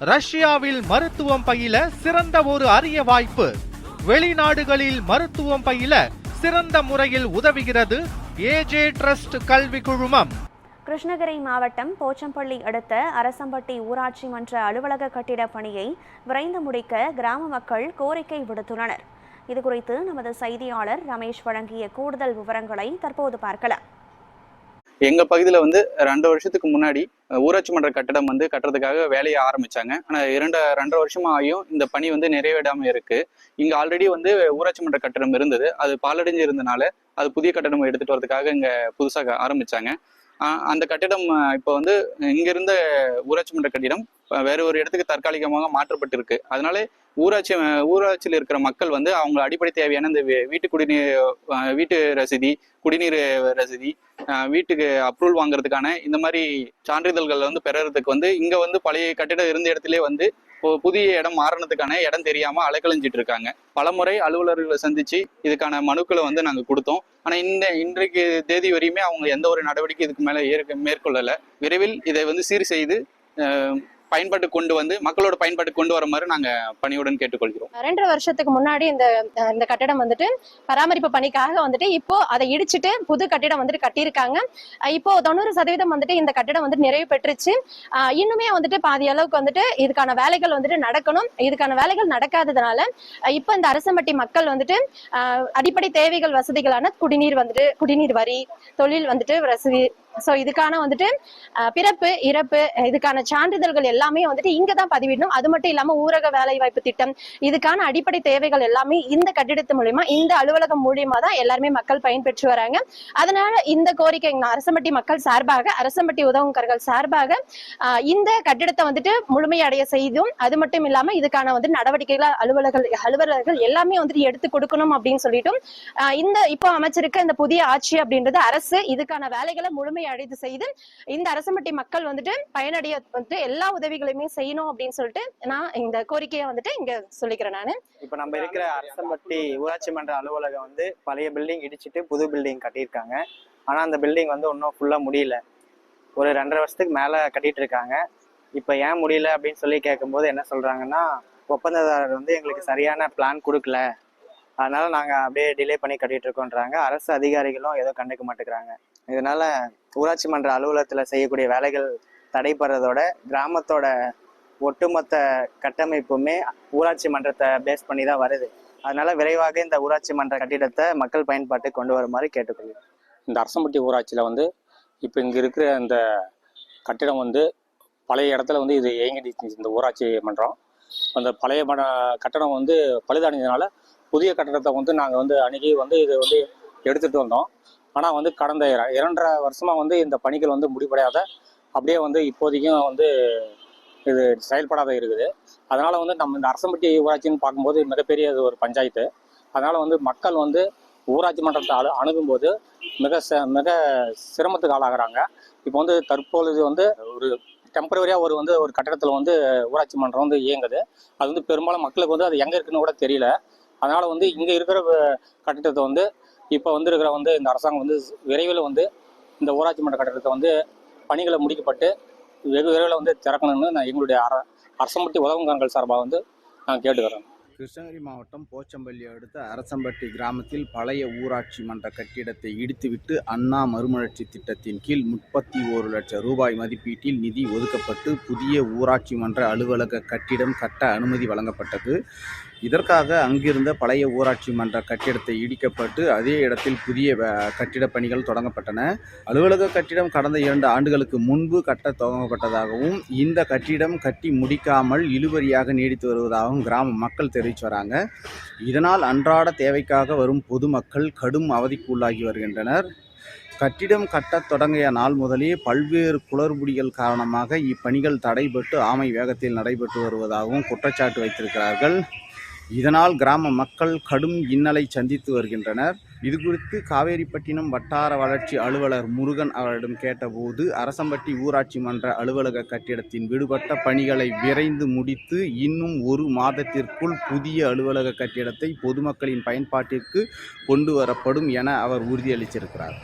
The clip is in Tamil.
ரஷ்யாவில் மருத்துவம் பயில சிறந்த ஒரு அரிய வாய்ப்பு. வெளிநாடுகளில் மருத்துவம் பயில சிறந்த முறையில் உதவுகிறது ஏஜே ட்ரஸ்ட் கல்வி குழுமம். கிருஷ்ணகிரி மாவட்டம் போச்சம்பள்ளி அடுத்த அரசம்பட்டி ஊராட்சி மன்ற அலுவலக கட்டிட பணியை விரைந்து முடிக்க கிராம மக்கள் கோரிக்கை விடுத்துள்ளனர். இதுகுறித்து நமது செய்தியாளர் ரமேஷ் வழங்கிய கூடுதல் விவரங்களை தற்போது பார்க்கலாம். எங்க பகுதியில 2 வருஷத்துக்கு முன்னாடி ஊராட்சி மன்ற கட்டடம் கட்டுறதுக்காக வேலையை ஆரம்பிச்சாங்க. ஆனா 2.5 வருஷமா ஆகியும் இந்த பணி நிறைவேறாம இருக்கு. இங்க ஆல்ரெடி ஊராட்சி மன்ற கட்டடம் இருந்தது. அது பாலடைஞ்சு இருந்தனால அது புதிய கட்டடம் எடுத்துட்டு வரதுக்காக இங்க புதுசாக ஆரம்பிச்சாங்க. அந்த கட்டிடம் இப்போ இங்க இருந்த ஊராட்சி மன்ற கட்டிடம் வேற ஒரு இடத்துக்கு தற்காலிகமாக மாற்றப்பட்டிருக்கு. அதனால ஊராட்சியில் இருக்கிற மக்கள் அவங்க அடிப்படை தேவையான இந்த வீட்டு ரசீதி, குடிநீர் ரசீதி, வீட்டுக்கு அப்ரூவல் வாங்குறதுக்கான இந்த மாதிரி சான்றிதழ்கள் பெறறதுக்கு இங்க பழைய கட்டிடம் இருந்த இடத்துல புதிய இடம் மாறினதுக்கான இடம் தெரியாம அலைக்கழிஞ்சிட்டு இருக்காங்க. பலமுறை அலுவலர்களை சந்திச்சு இதுக்கான மனுக்களை நாங்க கொடுத்தோம். ஆனா இன்றைக்கு தேதி வரையுமே அவங்க எந்த ஒரு நடவடிக்கை இதுக்கு மேல மேற்கொள்ளல. விரைவில் இதை சீர் செய்து பயன்பாட்டு கொண்டு மக்களோட பயன்பாட்டு கொண்டு வர மாதிரி நாங்க பணியுடன் கேட்டுக்கொள்கிறோம். 2 வருஷத்துக்கு முன்னாடி இந்த கட்டடம் பராமரிப்பு பணிக்காக இப்போ அதை இடிச்சிட்டு புது கட்டிடம் கட்டியிருக்காங்க. இப்போ 90% இந்த கட்டிடம் நிறைவு பெற்றுச்சு. இன்னுமே பாதி அளவுக்கு இதுக்கான வேலைகள் நடக்கணும். இதுக்கான வேலைகள் நடக்காததுனால இப்போ இந்த அரசம்பட்டி மக்கள் அடிப்படை தேவைகள் வசதிகளான குடிநீர் வரி, தொழில் வசதி, சோ இதுக்கான பிறப்பு இறப்பு இதுக்கான சான்றிதழ்கள் எல்லாமே இங்கதான் பதிவிடணும். அது மட்டும் இல்லாம ஊரக வேலை வாய்ப்பு திட்டம், இதுக்கான அடிப்படை தேவைகள் எல்லாமே இந்த கட்டிடத்து மூலியமா, இந்த அலுவலகம் மூலியமா தான் எல்லாருமே மக்கள் பயன்பெற்று வராங்க. அதனால இந்த கோரிக்கை அரசம்பட்டி மக்கள் சார்பாக, அரசம்பட்டி உதவுங்கர்கள் சார்பாக இந்த கட்டிடத்தை முழுமையடைய செய்தும், அது மட்டும் இல்லாம இதுக்கான நடவடிக்கைகள் அலுவலர்கள் எல்லாமே எடுத்து கொடுக்கணும் அப்படின்னு சொல்லிட்டும் இந்த இப்போ அமைச்சிருக்க இந்த புதிய ஆட்சி அப்படின்றது அரசு இதுக்கான வேலைகளை முழுமை அடைந்து செய்து இந்த அரசம்பட்டி மக்கள் பயனடைய எல்லா உதவிகளையுமே செய்யணும் அப்படின்னு சொல்லிட்டு நான் இந்த கோரிக்கையை இங்க சொல்லிக்கிறேன். நானு இப்ப நம்ம இருக்கிற அரசம்பட்டி ஊராட்சி மன்ற அலுவலகம் பழைய பில்டிங் இடிச்சிட்டு புது பில்டிங் கட்டியிருக்காங்க. ஆனா அந்த பில்டிங் இன்னும் ஃபுல்லா முடியல. ஒரு 2.5 வருஷத்துக்கு மேல கட்டிட்டு இருக்காங்க. இப்ப ஏன் முடியல அப்படின்னு சொல்லி கேட்கும்போது என்ன சொல்றாங்கன்னா, ஒப்பந்ததாரர் எங்களுக்கு சரியான பிளான் கொடுக்கல, அதனால நாங்க அப்படியே டிலே பண்ணி கட்டிட்டு இருக்கோன்றாங்க. அரசு அதிகாரிகளும் ஏதோ கண்டுக்க மாட்டேங்கிறாங்க. இதனால ஊராட்சி மன்ற அலுவலகத்துல செய்யக்கூடிய வேலைகள் தடைபடுறதோட கிராமத்தோட ஒட்டுமொத்த கட்டமைப்புமே ஊராட்சி மன்றத்தை பேஸ் பண்ணி தான் வருது. அதனால விரைவாக இந்த ஊராட்சி மன்ற கட்டிடத்தை மக்கள் பயன்பாட்டுக்கு கொண்டு வருமாறு கேட்டுக்கொள்கிறேன். இந்த அரசம்பட்டி ஊராட்சியில் இப்போ இங்கே இருக்கிற இந்த கட்டிடம் பழைய இடத்துல இது இயங்கிடுச்சு. இந்த ஊராட்சி மன்றம் அந்த பழைய கட்டடம் பழுதடைஞ்சதுனால புதிய கட்டடத்தை நாங்கள் அணுகி இது எடுத்துகிட்டு வந்தோம். ஆனால் கடந்த 2.5 வருஷமாக இந்த பணிகள் முடிவடையாத அப்படியே இப்போதைக்கும் இது செயல்படாத இருக்குது. அதனால் நம்ம இந்த அரசம்பட்டி ஊராட்சின்னு பார்க்கும்போது மிகப்பெரிய ஒரு பஞ்சாயத்து. அதனால் மக்கள் ஊராட்சி மன்றத்தை அணுகும்போது மிக சிரமத்துக்கு ஆளாகிறாங்க. இப்போ தற்பொழுது ஒரு டெம்பரவரியாக ஒரு கட்டடத்தில் ஊராட்சி மன்றம் இயங்குது. அது பெரும்பாலும் மக்களுக்கு அது எங்கே இருக்குன்னு கூட தெரியல. அதனால் இங்கே இருக்கிற கட்டிடத்தை இப்போ இருக்கிற இந்த அரசாங்கம் விரைவில் இந்த ஊராட்சி மன்ற கட்டடத்தை பணிகளை முடிக்கப்பட்டு வெகு விரைவில் திறக்கணும்னு எங்களுடைய அரசம்பட்டி உதவுங்கர்கள் சார்பாக நான் கேட்டுக்கிறேன். கிருஷ்ணகிரி மாவட்டம் போச்சம்பள்ளி அடுத்த அரசம்பட்டி கிராமத்தில் பழைய ஊராட்சி மன்ற கட்டிடத்தை இடித்துவிட்டு அண்ணா மறுமலர்ச்சி திட்டத்தின் கீழ் 31 லட்சம் ரூபாய் மதிப்பீட்டில் நிதி ஒதுக்கப்பட்டு புதிய ஊராட்சி மன்ற அலுவலக கட்டிடம் கட்ட அனுமதி வழங்கப்பட்டது. இதற்காக அங்கிருந்த பழைய ஊராட்சி மன்ற கட்டிடத்தை இடிக்கப்பட்டு அதே இடத்தில் புதிய கட்டிட பணிகள் தொடங்கப்பட்டன. அலுவலக கட்டிடம் கடந்த 2 ஆண்டுகளுக்கு முன்பு கட்ட துவங்கப்பட்டதாகவும் இந்த கட்டிடம் கட்டி முடிக்காமல் இழுபறியாக நீடித்து வருவதாகவும் கிராம மக்கள் தெரிவித்து வராங்க. இதனால் அன்றாட தேவைக்காக வரும் பொதுமக்கள் கடும் அவதிக்கு உள்ளாகி வருகின்றனர். கட்டிடம் கட்டத் தொடங்கிய நாள் முதலே பல்வேறு குளறுபடிகள் காரணமாக இப்பணிகள் தடைபட்டு ஆமை வேகத்தில் நடைபெற்று வருவதாகவும் குற்றச்சாட்டு வைத்திருக்கிறார்கள். இதனால் கிராம மக்கள் கடும் இன்னலை சந்தித்து வருகின்றனர். இதுகுறித்து காவேரிப்பட்டினம் வட்டார வளர்ச்சி அலுவலர் முருகன் அவரிடம் கேட்டபோது, அரசம்பட்டி ஊராட்சி மன்ற அலுவலக கட்டிடத்தின் விடுபட்ட பணிகளை விரைந்து முடித்து இன்னும் 1 மாதத்திற்குள் புதிய அலுவலக கட்டிடத்தை பொதுமக்களின் பயன்பாட்டிற்கு கொண்டு வரப்படும் என அவர் உறுதியளித்திருக்கிறார்.